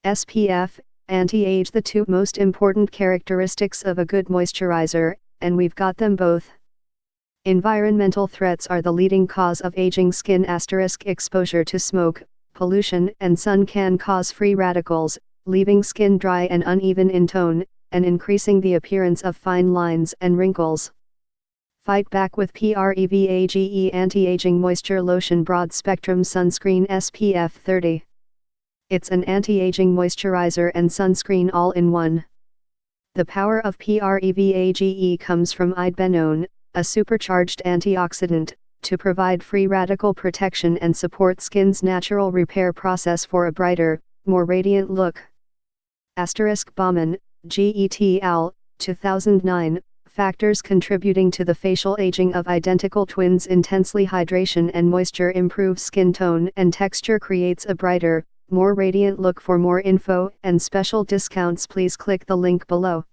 SPF, anti-age, the two most important characteristics of a good moisturizer, and we've got them both. Environmental threats are the leading cause of aging skin. Exposure to smoke, pollution and sun can cause free radicals, leaving skin dry and uneven in tone, and increasing the appearance of fine lines and wrinkles. Fight back with Prevage Anti-Aging Moisture Lotion Broad Spectrum Sunscreen SPF 30. It's an anti-aging moisturizer and sunscreen all in one. The power of Prevage comes from Idebenone, a supercharged antioxidant, to provide free radical protection and support skin's natural repair process for a brighter, more radiant look. Bahman, et al., 2009, factors contributing to the facial aging of identical twins. Intensely hydration and moisture improves skin tone and texture, creates a brighter, more radiant look. For more info and special discounts, please click the link below.